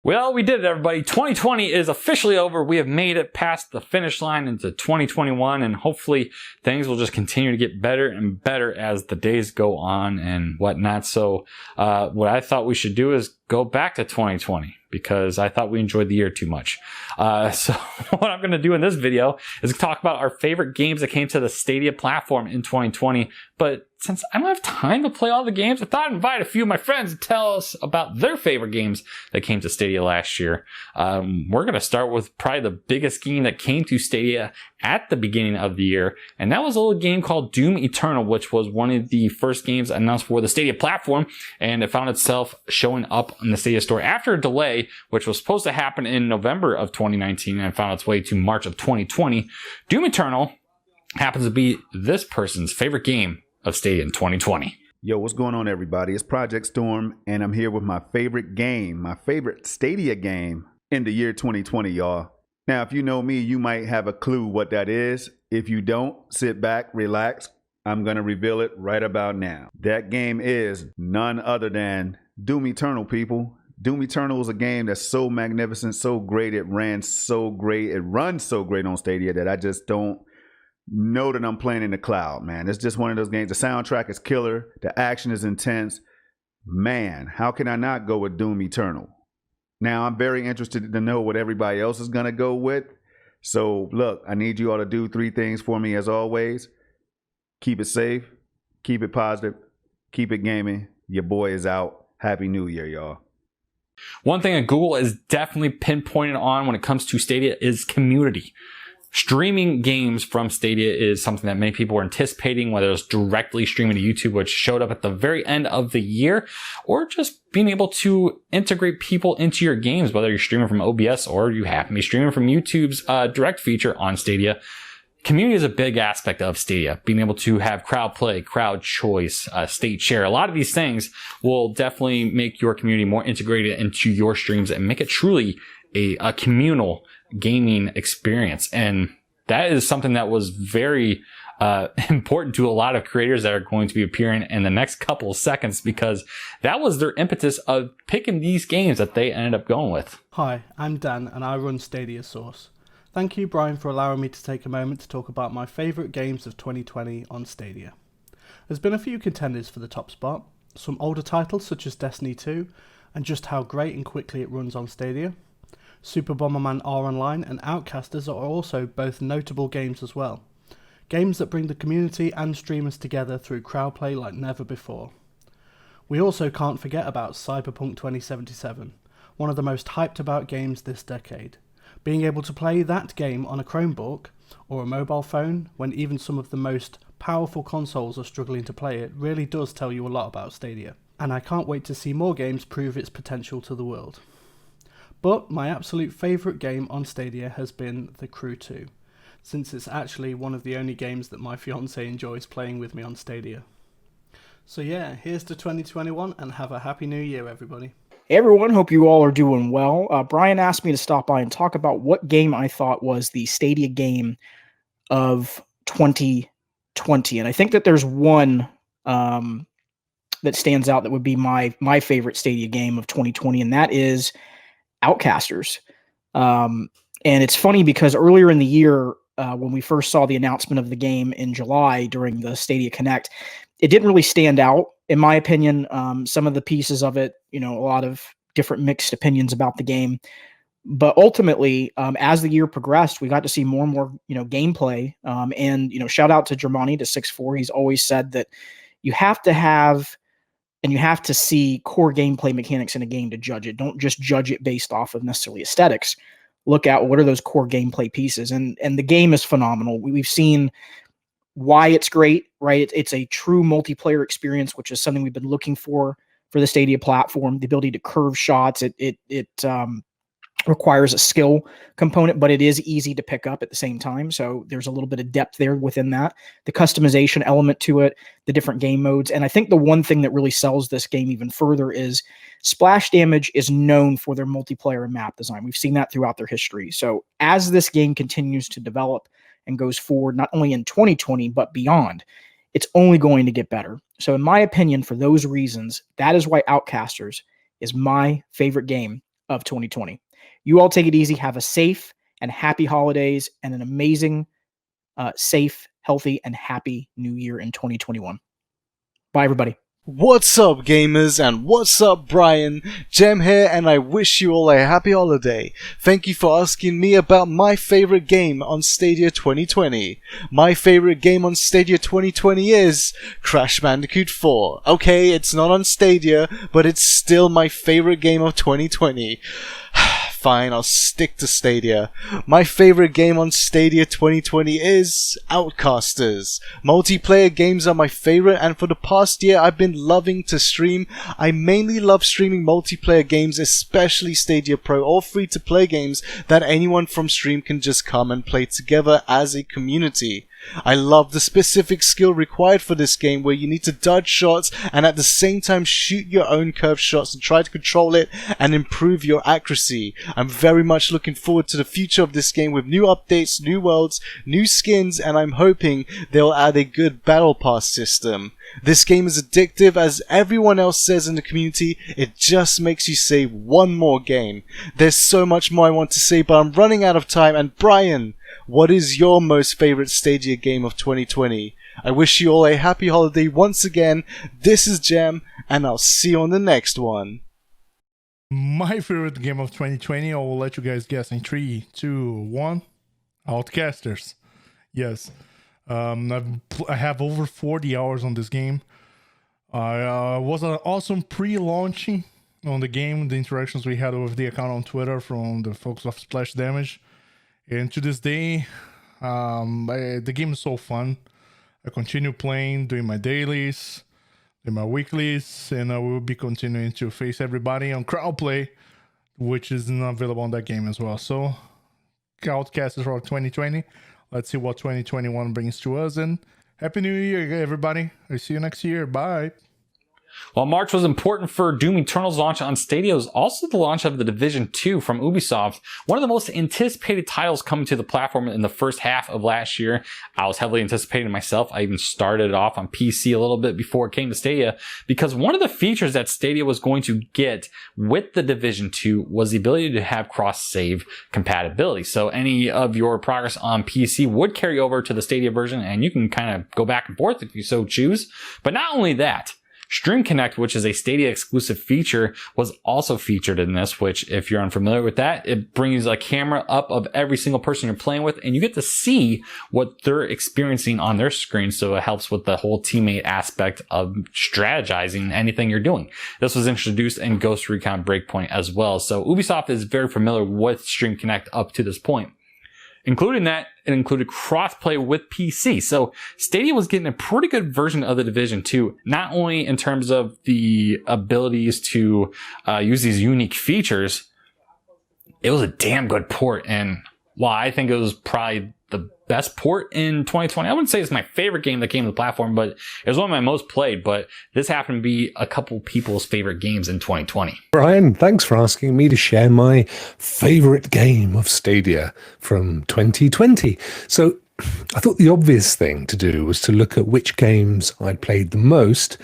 Well, we did it, everybody. 2020 is officially over. We have made it past the finish line into 2021, and hopefully things will just continue to get better and better as the days go on and whatnot. So what I thought we should do is go back to 2020 because I thought we enjoyed the year too much. So what I'm going to do in this video is talk about our favorite games that came to the Stadia platform in 2020. But since I don't have time to play all the games, I thought I'd invite a few of my friends to tell us about their favorite games that came to Stadia last year. We're going to start with probably the biggest game that came to Stadia at the beginning of the year, and that was a little game called Doom Eternal, which was one of the first games announced for the Stadia platform, and it found itself showing up in the Stadia store after a delay, which was supposed to happen in November of 2019 and found its way to March of 2020. Doom Eternal happens to be this person's favorite game of Stadia in 2020. Yo, what's going on, everybody? It's Project Storm, and I'm here with my favorite game, my favorite Stadia game in the year 2020, y'all. Now, if you know me, you might have a clue what that is. If you don't, sit back, relax. I'm going to reveal it right about now. That game is none other than Doom Eternal, people. Doom Eternal is a game that's so magnificent, so great. It ran so great. It runs so great on Stadia that I just don't know that I'm playing in the cloud, man. It's just one of those games. The soundtrack is killer. The action is intense. Man, how can I not go with Doom Eternal? Now, I'm very interested to know what everybody else is going to go with. So, look, I need you all to do 3 things for me as always. Keep it safe, keep it positive, keep it gaming. Your boy is out. Happy New Year, y'all. One thing that Google is definitely pinpointed on when it comes to Stadia is community. Streaming games from Stadia is something that many people were anticipating, whether it's directly streaming to YouTube, which showed up at the very end of the year, or just being able to integrate people into your games, whether you're streaming from OBS or you happen to be streaming from YouTube's direct feature on Stadia. Community is a big aspect of Stadia. Being able to have crowd play, crowd choice, state share. A lot of these things will definitely make your community more integrated into your streams and make it truly a communal gaming experience. And that is something that was very important to a lot of creators that are going to be appearing in the next couple of seconds, because that was their impetus of picking these games that they ended up going with. Hi, I'm Dan and I run Stadia Source. Thank you, Brian, for allowing me to take a moment to talk about my favourite games of 2020 on Stadia. There's been a few contenders for the top spot, some older titles such as Destiny 2 and just how great and quickly it runs on Stadia. Super Bomberman R Online and Outcasters are also both notable games as well. Games that bring the community and streamers together through crowdplay like never before. We also can't forget about Cyberpunk 2077, one of the most hyped about games this decade. Being able to play that game on a Chromebook or a mobile phone when even some of the most powerful consoles are struggling to play it really does tell you a lot about Stadia. And I can't wait to see more games prove its potential to the world. But my absolute favourite game on Stadia has been The Crew 2, since it's actually one of the only games that my fiance enjoys playing with me on Stadia. So yeah, here's to 2021 and have a happy new year, everybody. Hey everyone, hope you all are doing well. Brian asked me to stop by and talk about what game I thought was the Stadia game of 2020. And I think that there's one that stands out that would be my favorite Stadia game of 2020, and that is Outcasters. And it's funny because earlier in the year, when we first saw the announcement of the game in July during the Stadia Connect, it didn't really stand out, in my opinion. Some of the pieces of it, a lot of different mixed opinions about the game. But ultimately, as the year progressed, we got to see more and more, gameplay. And shout out to Germani, to 6'4". He's always said that you have to have and you have to see core gameplay mechanics in a game to judge it. Don't just judge it based off of necessarily aesthetics. Look at what are those core gameplay pieces. And the game is phenomenal. We've seen why it's great, right? It's a true multiplayer experience, which is something we've been looking for the Stadia platform. The ability to curve shots. It requires a skill component, but it is easy to pick up at the same time. So there's a little bit of depth there within that. The customization element to it, the different game modes. And I think the one thing that really sells this game even further is Splash Damage is known for their multiplayer and map design. We've seen that throughout their history. So as this game continues to develop and goes forward, not only in 2020, but beyond, it's only going to get better. So in my opinion, for those reasons, that is why Outcasters is my favorite game of 2020. You all take it easy. Have a safe and happy holidays and an amazing, safe, healthy, and happy new year in 2021. Bye, everybody. What's up, gamers, and what's up, Brian? Jem here, and I wish you all a happy holiday. Thank you for asking me about my favorite game on Stadia 2020. My favorite game on Stadia 2020 is Crash Bandicoot 4. Okay, it's not on Stadia, but it's still my favorite game of 2020. Fine, I'll stick to Stadia. My favorite game on Stadia 2020 is Outcasters. Multiplayer games are my favorite, and for the past year I've been loving to stream. I mainly love streaming multiplayer games, especially Stadia Pro or free-to-play games that anyone from stream can just come and play together as a community. I love the specific skill required for this game, where you need to dodge shots and at the same time shoot your own curved shots and try to control it and improve your accuracy. I'm very much looking forward to the future of this game with new updates, new worlds, new skins, and I'm hoping they'll add a good battle pass system. This game is addictive, as everyone else says in the community. It just makes you say one more game. There's so much more I want to say, but I'm running out of time. And Brian, what is your most favorite Stadia game of 2020? I wish you all a happy holiday once again. This is Jem, and I'll see you on the next one. My favorite game of 2020, I will let you guys guess in 3, 2, 1. Outcasters. Yes. I have over 40 hours on this game. I was an awesome pre-launching on the game, the interactions we had with the account on Twitter from the folks of Splash Damage. And to this day, the game is so fun. I continue playing, doing my dailies, doing my weeklies, and I will be continuing to face everybody on crowdplay, which is not available on that game as well. So, Outcasters for 2020. Let's see what 2021 brings to us, and Happy New Year, everybody. I see you next year. Bye. While March was important for Doom Eternal's launch on Stadia, it was also the launch of The Division 2 from Ubisoft, one of the most anticipated titles coming to the platform in the first half of last year. I was heavily anticipating myself. I even started it off on PC a little bit before it came to Stadia, because one of the features that Stadia was going to get with The Division 2 was the ability to have cross-save compatibility. So any of your progress on PC would carry over to the Stadia version, and you can kind of go back and forth if you so choose. But not only that, Stream Connect, which is a Stadia exclusive feature, was also featured in this, which, if you're unfamiliar with that, it brings a camera up of every single person you're playing with, and you get to see what they're experiencing on their screen. So it helps with the whole teammate aspect of strategizing anything you're doing. This was introduced in Ghost Recon Breakpoint as well. So Ubisoft is very familiar with Stream Connect up to this point. Including that, it included crossplay with PC. So Stadia was getting a pretty good version of The Division 2, not only in terms of the abilities to use these unique features, it was a damn good port. And while I think it was probably the best port in 2020, I wouldn't say it's my favorite game that came to the platform, but it was one of my most played. But this happened to be a couple people's favorite games in 2020. Brian, thanks for asking me to share my favorite game of Stadia from 2020. So I thought the obvious thing to do was to look at which games I'd played the most,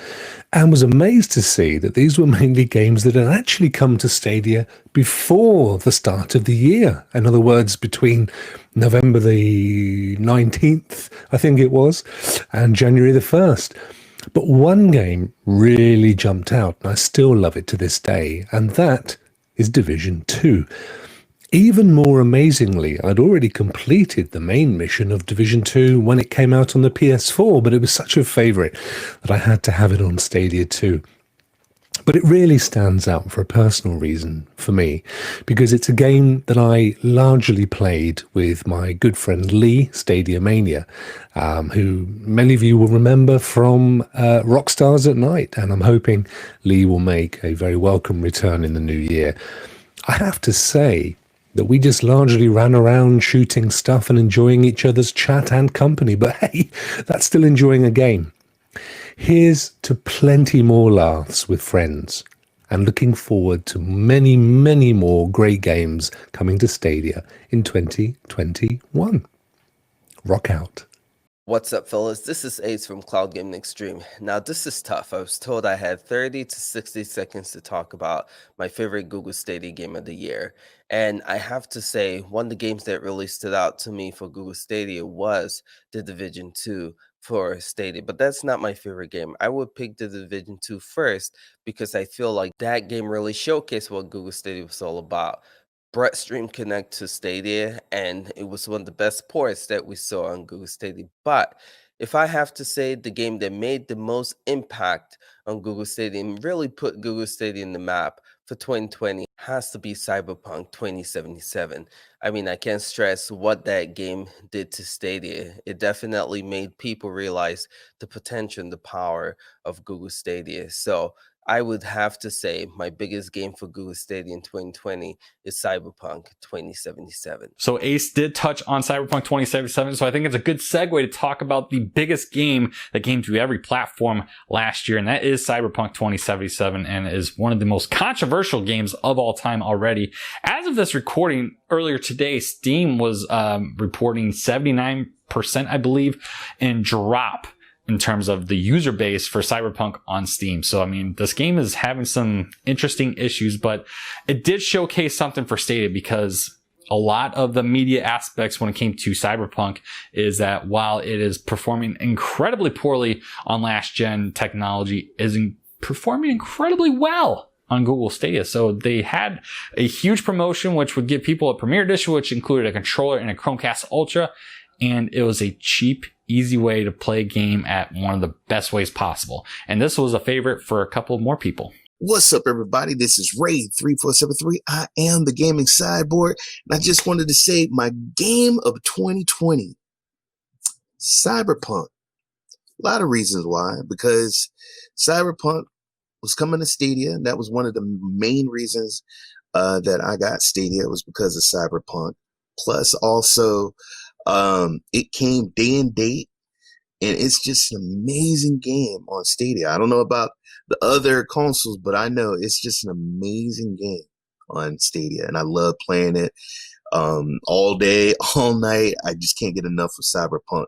and was amazed to see that these were mainly games that had actually come to Stadia before the start of the year. In other words, between November the 19th, I think it was, and January the 1st. But one game really jumped out, and I still love it to this day, and that is Division 2. Even more amazingly, I'd already completed the main mission of Division 2 when it came out on the PS4, but it was such a favourite that I had to have it on Stadia too. But it really stands out for a personal reason for me, because it's a game that I largely played with my good friend Lee, Stadia Mania, who many of you will remember from Rockstars at Night, and I'm hoping Lee will make a very welcome return in the new year. I have to say that we just largely ran around shooting stuff and enjoying each other's chat and company, but hey, that's still enjoying a game. Here's to plenty more laughs with friends, and looking forward to many, many more great games coming to Stadia in 2021. Rock out. What's up, fellas? This is Ace from Cloud Gaming Extreme. Now, this is tough. I was told I had 30 to 60 seconds to talk about my favorite Google Stadia game of the year. And I have to say, one of the games that really stood out to me for Google Stadia was The Division 2 for Stadia. But that's not my favorite game. I would pick The Division 2 first because I feel like that game really showcased what Google Stadia was all about. Brett Stream Connect to Stadia, and it was one of the best ports that we saw on Google Stadia. But if I have to say the game that made the most impact on Google Stadia and really put Google Stadia in the map for 2020 has to be Cyberpunk 2077. I mean, I can't stress what that game did to Stadia. It definitely made people realize the potential and the power of Google Stadia. So I would have to say my biggest game for Google Stadia in 2020 is Cyberpunk 2077. So Ace did touch on Cyberpunk 2077, so I think it's a good segue to talk about the biggest game that came to every platform last year, and that is Cyberpunk 2077, and is one of the most controversial games of all time already. As of this recording, earlier today, Steam was reporting 79%, I believe, in drop in terms of the user base for Cyberpunk on Steam. So, I mean, this game is having some interesting issues, but it did showcase something for Stadia, because a lot of the media aspects when it came to Cyberpunk is that while it is performing incredibly poorly on last gen technology, is performing incredibly well on Google Stadia. So they had a huge promotion which would give people a Premier Edition, which included a controller and a Chromecast Ultra, and it was a cheap, easy way to play a game at one of the best ways possible. And this was a favorite for a couple more people. What's up, everybody? This is Ray3473. I am the gaming cyborg, and I just wanted to say my game of 2020, Cyberpunk. A lot of reasons why, because Cyberpunk was coming to Stadia, and that was one of the main reasons that I got Stadia, was because of Cyberpunk. Plus, also, it came day and date, and it's just an amazing game on Stadia. I don't know about the other consoles, but I know it's just an amazing game on Stadia, and I love playing it all day, all night. I just can't get enough of Cyberpunk.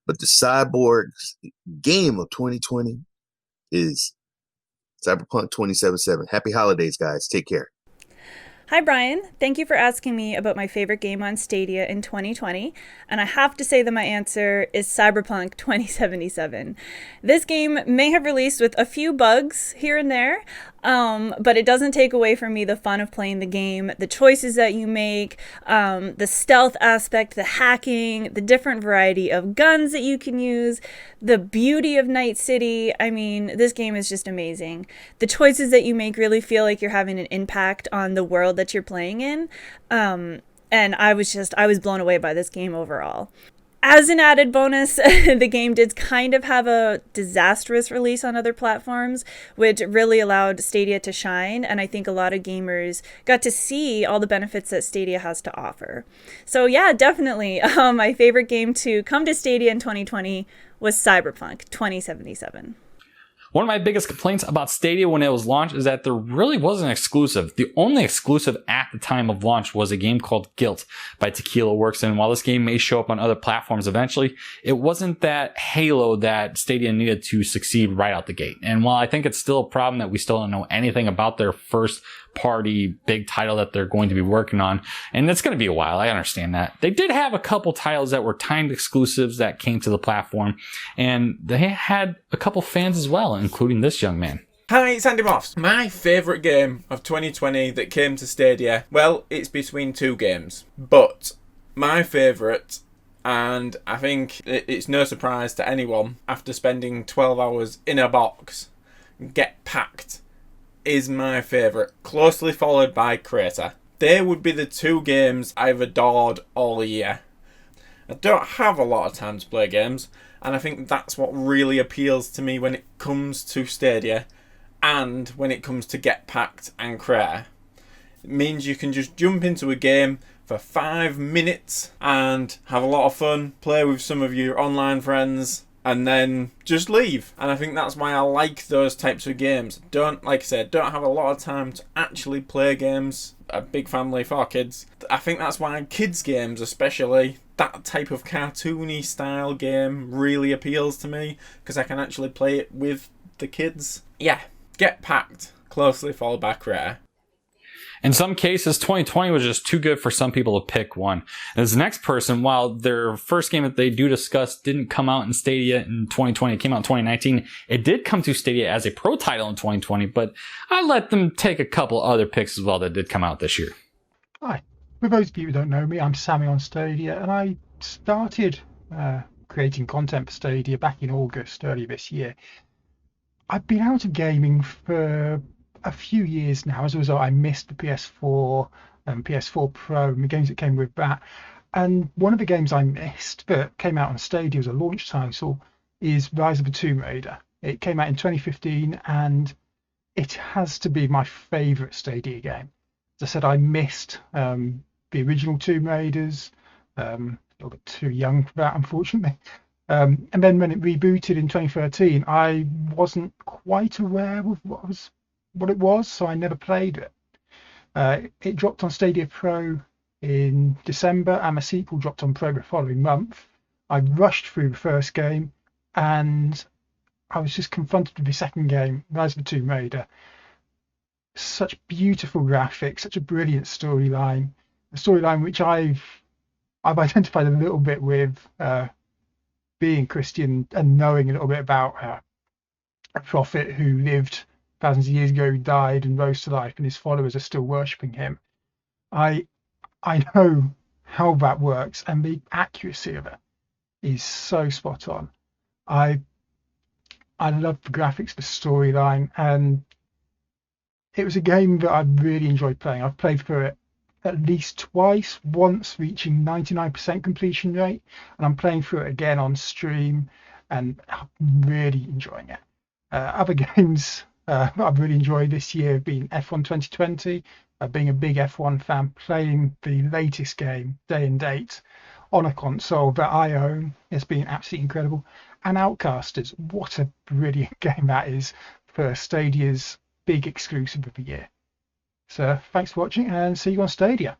But the Cyborg's game of 2020 is Cyberpunk 2077. Happy holidays, guys. Take care. Hi Brian, thank you for asking me about my favorite game on Stadia in 2020, and I have to say that my answer is Cyberpunk 2077. This game may have released with a few bugs here and there, but it doesn't take away from me the fun of playing the game, the choices that you make, the stealth aspect, the hacking, the different variety of guns that you can use, the beauty of Night City. I mean, this game is just amazing. The choices that you make really feel like you're having an impact on the world that you're playing in. And I was blown away by this game overall. As an added bonus, the game did kind of have a disastrous release on other platforms, which really allowed Stadia to shine, and I think a lot of gamers got to see all the benefits that Stadia has to offer. So yeah, definitely, my favorite game to come to Stadia in 2020 was Cyberpunk 2077. One of my biggest complaints about Stadia when it was launched is that there really wasn't an exclusive. The only exclusive at the time of launch was a game called Guilt by Tequila Works, and while this game may show up on other platforms eventually, it wasn't that halo that Stadia needed to succeed right out the gate. And while I think it's still a problem that we still don't know anything about their first party big title that they're going to be working on, and it's going to be a while, I understand that. They did have a couple titles that were timed exclusives that came to the platform, and they had a couple fans as well, including this young man. Hi, it's Andy Moss. My favourite game of 2020 that came to Stadia, well, it's between two games, but my favourite, and I think it's no surprise to anyone after spending 12 hours in a box, Get Packed is my favourite, closely followed by Crater. They would be the two games I've adored all year. I don't have a lot of time to play games, and I think that's what really appeals to me when it comes to Stadia and when it comes to Get Packed and Crater. It means you can just jump into a game for 5 minutes and have a lot of fun, play with some of your online friends, and then just leave. And I think that's why I like those types of games. Don't, like I said, don't have a lot of time to actually play games. A big family, 4 kids. I think that's why kids games, especially that type of cartoony style game, really appeals to me, because I can actually play it with the kids. Yeah, get packed. Closely followed by rare. In some cases, 2020 was just too good for some people to pick one. And this next person, while their first game that they do discuss didn't come out in Stadia in 2020, it came out in 2019, it did come to Stadia as a pro title in 2020, but I let them take a couple other picks as well that did come out this year. Hi, for those of you who don't know me, I'm Sammy on Stadia, and I started creating content for Stadia back in August earlier this year. I've been out of gaming for a few years now. As a result, I missed the PS4 and PS4 Pro and the games that came with that. And one of the games I missed that came out on Stadia as a launch title is Rise of the Tomb Raider. It came out in 2015 and it has to be my favourite Stadia game. As I said, I missed the original Tomb Raiders. A little bit too young for that, unfortunately. And then when it rebooted in 2013, I wasn't quite aware of what it was, so I never played it. It dropped on Stadia Pro in December, and a sequel dropped on Pro the following month. I rushed through the first game, and I was just confronted with the second game, Rise of the Tomb Raider. Such beautiful graphics, such a brilliant storyline. A storyline which I've identified a little bit with, being Christian and knowing a little bit about a prophet who lived thousands of years ago, who died and rose to life, and his followers are still worshipping him. I know how that works, and the accuracy of it is so spot on. I love the graphics, the storyline, and it was a game that I really enjoyed playing. I've played through it at least twice, once reaching 99% completion rate, and I'm playing through it again on stream, and I'm really enjoying it. Other games I've really enjoyed this year have been F1 2020, being a big F1 fan, playing the latest game, Day and Date, on a console that I own. It's been absolutely incredible. And Outcasters, what a brilliant game that is for Stadia's big exclusive of the year. So thanks for watching, and see you on Stadia.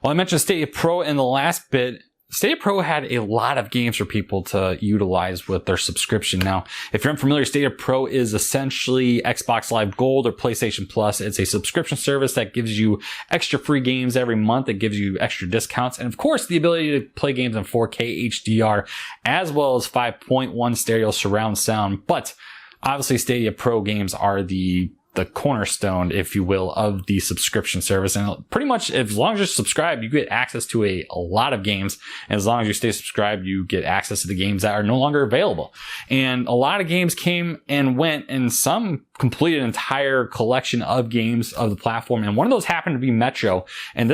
Well, I mentioned Stadia Pro in the last bit. Stadia Pro had a lot of games for people to utilize with their subscription. Now, if you're unfamiliar, Stadia Pro is essentially Xbox Live Gold or PlayStation Plus. It's a subscription service that gives you extra free games every month. It gives you extra discounts. And of course, the ability to play games in 4K HDR, as well as 5.1 stereo surround sound. But obviously, Stadia Pro games are the cornerstone, if you will, of the subscription service. And pretty much, as long as you're subscribed, you get access to a lot of games. And as long as you stay subscribed, you get access to the games that are no longer available. And a lot of games came and went, and some completed an entire collection of games of the platform. And one of those happened to be Metro. And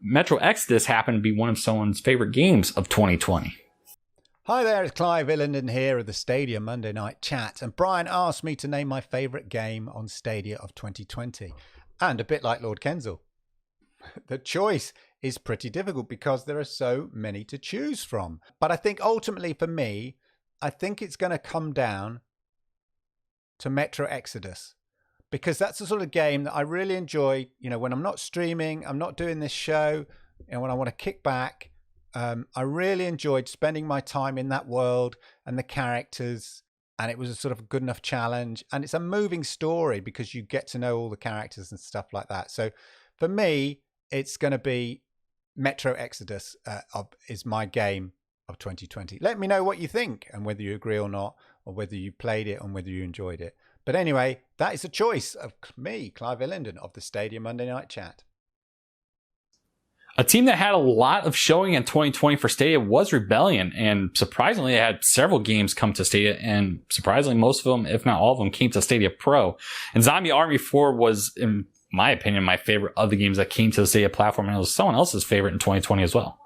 Metro Exodus happened to be one of someone's favorite games of 2020. Hi there, it's Clive Illenden here of the Stadia Monday Night Chat, and Brian asked me to name my favourite game on Stadia of 2020. And a bit like Lord Kensal, the choice is pretty difficult because there are so many to choose from. But I think ultimately for me, I think it's going to come down to Metro Exodus, because that's the sort of game that I really enjoy, when I'm not streaming, I'm not doing this show, and when I want to kick back. I really enjoyed spending my time in that world and the characters, and it was a sort of good enough challenge, and it's a moving story because you get to know all the characters and stuff like that. So for me, it's going to be Metro Exodus is my game of 2020. Let me know what you think and whether you agree or not, or whether you played it and whether you enjoyed it. But anyway, that is a choice of me, Clive Illenden of the Stadia Monday Night Chat. A team that had a lot of showing in 2020 for Stadia was Rebellion, and surprisingly, they had several games come to Stadia, and surprisingly, most of them, if not all of them, came to Stadia Pro. And Zombie Army 4 was, in my opinion, my favorite of the games that came to the Stadia platform, and it was someone else's favorite in 2020 as well.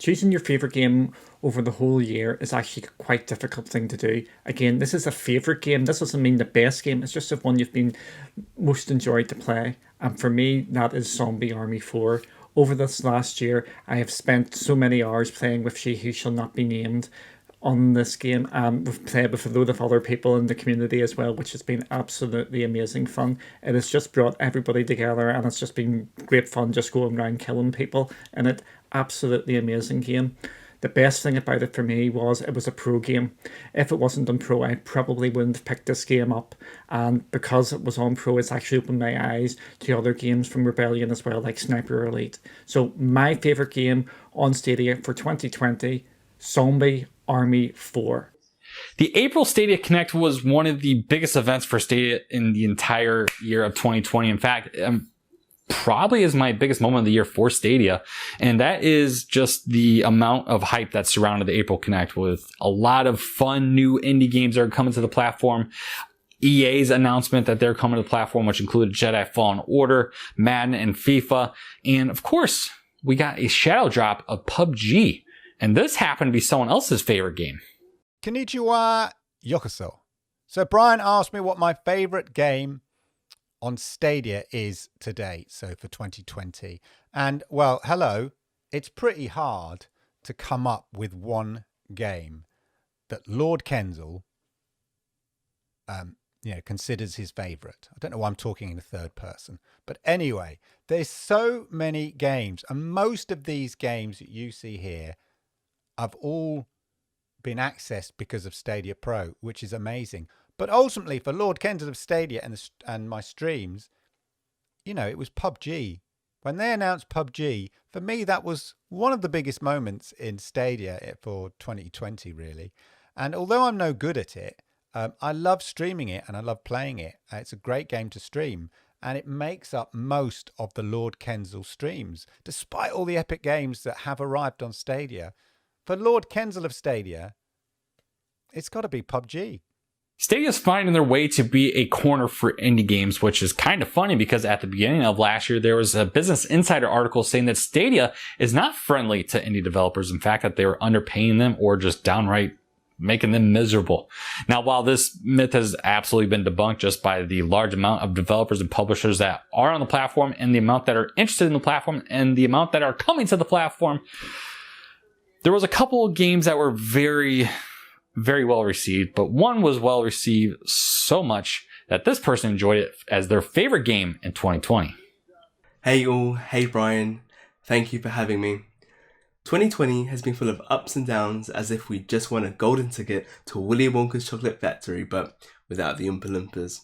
Choosing your favourite game over the whole year is actually a quite difficult thing to do. Again, this is a favourite game. This doesn't mean the best game. It's just the one you've been most enjoyed to play. And for me, that is Zombie Army 4. Over this last year, I have spent so many hours playing with She Who Shall Not Be Named. on this game. We've played with a load of other people in the community as well, which has been absolutely amazing fun. It has just brought everybody together, and it's just been great fun just going around killing people in it. Absolutely amazing game. The best thing about it for me was it was a pro game. If it wasn't on pro, I probably wouldn't have picked this game up. And because it was on pro, it's actually opened my eyes to other games from Rebellion as well, like Sniper Elite. So my favourite game on Stadia for 2020, Zombie Army 4. The April Stadia Connect was one of the biggest events for Stadia in the entire year of 2020. In fact, probably is my biggest moment of the year for Stadia. And that is just the amount of hype that surrounded the April Connect, with a lot of fun new indie games that are coming to the platform. EA's announcement that they're coming to the platform, which included Jedi Fallen Order, Madden, and FIFA. And of course, we got a shadow drop of PUBG. And this happened to be someone else's favorite game. Konnichiwa, yokoso. So Brian asked me what my favorite game on Stadia is today, so for 2020. And, well, hello, it's pretty hard to come up with one game that Lord Kensal considers his favourite. I don't know why I'm talking in the third person. But anyway, there's so many games, and most of these games that you see here have all been accessed because of Stadia Pro, which is amazing. But ultimately, for Lord Kensal of Stadia and my streams, it was PUBG. When they announced PUBG, for me, that was one of the biggest moments in Stadia for 2020, really. And although I'm no good at it, I love streaming it and I love playing it. It's a great game to stream. And it makes up most of the Lord Kensal streams, despite all the epic games that have arrived on Stadia. For Lord Kensal of Stadia, it's got to be PUBG. Stadia's finding their way to be a corner for indie games, which is kind of funny because at the beginning of last year, there was a Business Insider article saying that Stadia is not friendly to indie developers. In fact, that they were underpaying them or just downright making them miserable. Now, while this myth has absolutely been debunked just by the large amount of developers and publishers that are on the platform and the amount that are interested in the platform and the amount that are coming to the platform, there was a couple of games that were very well received, but one was well received so much that this person enjoyed it as their favorite game in 2020. Hey all, hey Brian, thank you for having me. 2020 has been full of ups and downs, as if we just won a golden ticket to Willy Wonka's chocolate factory, but without the Oompa Loompas.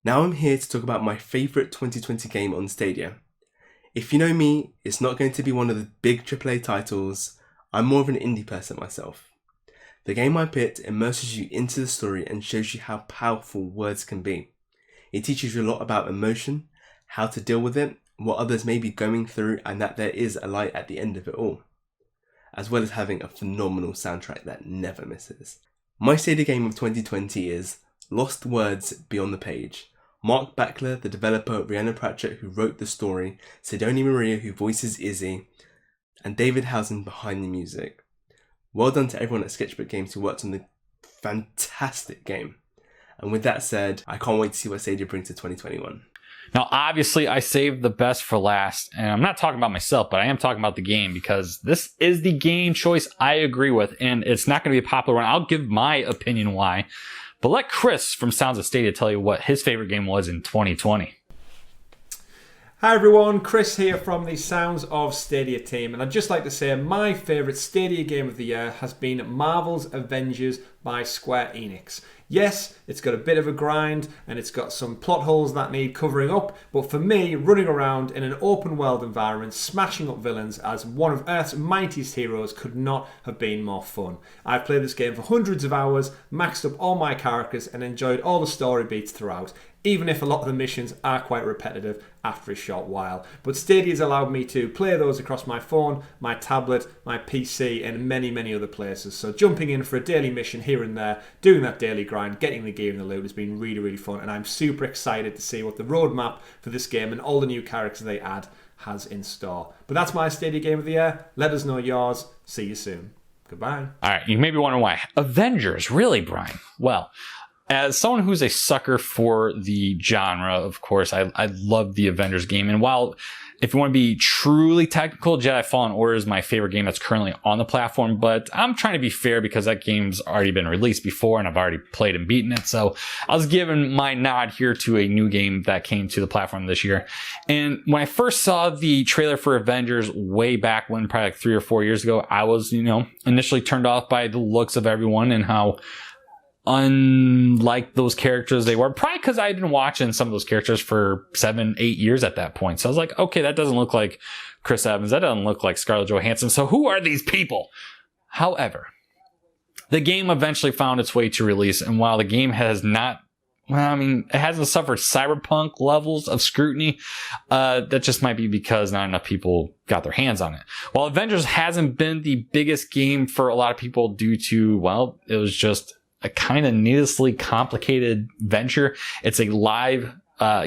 Now I'm here to talk about my favourite 2020 game on Stadia. If you know me, it's not going to be one of the big AAA titles. I'm more of an indie person myself. The game I picked immerses you into the story and shows you how powerful words can be. It teaches you a lot about emotion, how to deal with it, what others may be going through, and that there is a light at the end of it all, as well as having a phenomenal soundtrack that never misses. My Stadia game of 2020 is Lost Words Beyond the Page. Mark Backler, the developer, Rhiannon Pratchett, who wrote the story, Sidonie Maria, who voices Izzy, and David Housen behind the music. Well done to everyone at Sketchbook Games who worked on the fantastic game. And with that said, I can't wait to see what Stadia brings to 2021. Now, obviously, I saved the best for last, and I'm not talking about myself, but I am talking about the game, because this is the game choice I agree with, and it's not going to be a popular one. I'll give my opinion why, but let Chris from Sounds of Stadia tell you what his favorite game was in 2020. Hi everyone, Chris here from the Sounds of Stadia team, and I'd just like to say my favourite Stadia game of the year has been Marvel's Avengers by Square Enix. Yes, it's got a bit of a grind and it's got some plot holes that need covering up, but for me, running around in an open world environment, smashing up villains as one of Earth's mightiest heroes could not have been more fun. I've played this game for hundreds of hours, maxed up all my characters and enjoyed all the story beats throughout, even if a lot of the missions are quite repetitive after a short while. But Stadia's allowed me to play those across my phone, my tablet, my PC, and many other places. So jumping in for a daily mission here and there, doing that daily grind, getting the gear and the loot has been really fun, and I'm super excited to see what the roadmap for this game and all the new characters they add has in store. But that's my Stadia game of the year. Let us know yours. See you soon. Goodbye. All right, you may be wondering why. Avengers, really, Brian? Well, as someone who's a sucker for the genre, of course, I love the Avengers game. And while if you want to be truly technical, Jedi Fallen Order is my favorite game that's currently on the platform, but I'm trying to be fair because that game's already been released before and I've already played and beaten it. So I was giving my nod here to a new game that came to the platform this year. And when I first saw the trailer for Avengers way back when, probably like 3 or 4 years ago, I was, initially turned off by the looks of everyone and how unlike those characters they were, probably because I'd been watching some of those characters for 7-8 years at that point. So I was like, okay, that doesn't look like Chris Evans, that doesn't look like Scarlett Johansson, so who are these people? However, the game eventually found its way to release, and while the game has not, it hasn't suffered cyberpunk levels of scrutiny, that just might be because not enough people got their hands on it. While Avengers hasn't been the biggest game for a lot of people due to, it was just a kind of needlessly complicated venture. It's a live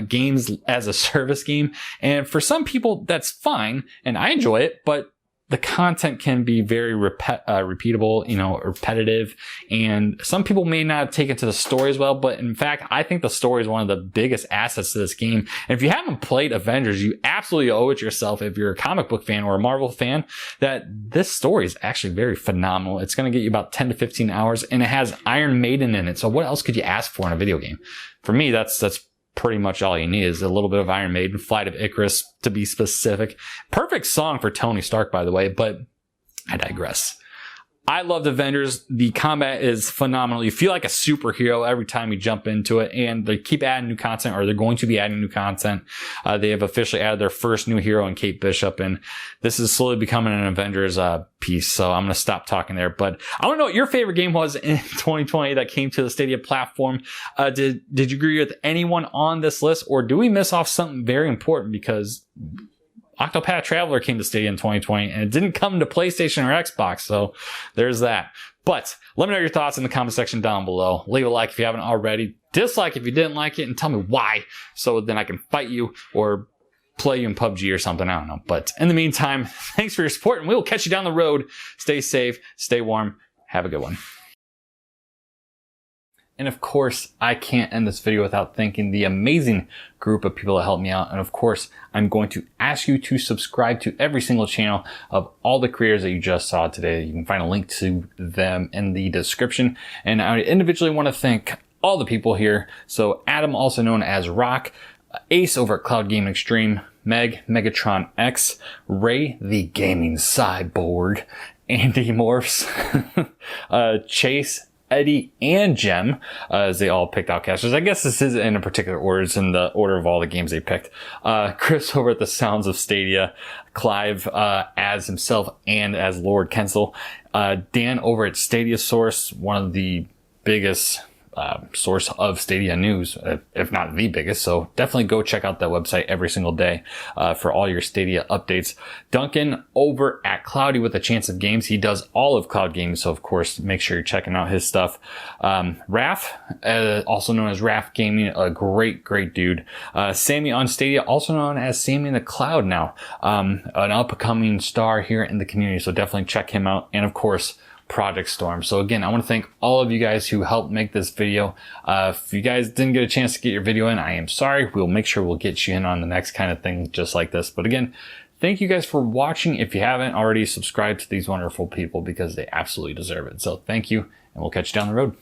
games as a service game. And for some people, that's fine. And I enjoy it, but the content can be very repeatable, repetitive. And some people may not take it to the story as well. But in fact, I think the story is one of the biggest assets to this game. And if you haven't played Avengers, you absolutely owe it yourself, if you're a comic book fan or a Marvel fan, that this story is actually very phenomenal. It's going to get you about 10 to 15 hours and it has Iron Maiden in it. So what else could you ask for in a video game? For me, that's pretty much all you need is a little bit of Iron Maiden, Flight of Icarus to be specific. Perfect song for Tony Stark, by the way, but I digress. I loved Avengers. The combat is phenomenal. You feel like a superhero every time you jump into it, and they keep adding new content, or they're going to be adding new content. They have officially added their first new hero in Kate Bishop, and this is slowly becoming an Avengers piece. So I'm going to stop talking there. But I want to know what your favorite game was in 2020 that came to the Stadia platform. Did you agree with anyone on this list, or do we miss off something very important? Because Octopath Traveler came to Stadia in 2020 and it didn't come to PlayStation or Xbox, so there's that. But let me know your thoughts in the comment section down below. Leave a like if you haven't already, dislike if you didn't like it, and tell me why, so then I can fight you or play you in PUBG or something, I don't know. But in the meantime, thanks for your support, and we will catch you down the road. Stay safe, stay warm, have a good one. And of course, I can't end this video without thanking the amazing group of people that helped me out. And of course, I'm going to ask you to subscribe to every single channel of all the creators that you just saw today. You can find a link to them in the description. And I individually want to thank all the people here. So Adam, also known as Rock, Ace over at Cloud Gaming Extreme, Meg, Megatron X, Ray, the Gaming Cyborg, Andy Morphs, Chase, Eddie, and Jem, as they all picked Outcasters. I guess this is in a particular order. It's in the order of all the games they picked. Chris over at the Sounds of Stadia, Clive as himself and as Lord Kensel, Dan over at Stadia Source, one of the biggest source of Stadia news, if not the biggest. So definitely go check out that website every single day for all your Stadia updates. Duncan over at Cloudy with a Chance of Games. He does all of Cloud Games, so of course make sure you're checking out his stuff. Raph, also known as Raph Gaming, a great dude. Sammy on Stadia, also known as Sammy in the Cloud now, an up-and-coming star here in the community, so definitely check him out. And of course, Project Storm. So again, I want to thank all of you guys who helped make this video. If you guys didn't get a chance to get your video in, I am sorry. We'll make sure we'll get you in on the next kind of thing just like this. But again, thank you guys for watching. If you haven't already, subscribe to these wonderful people because they absolutely deserve it. So thank you, and we'll catch you down the road.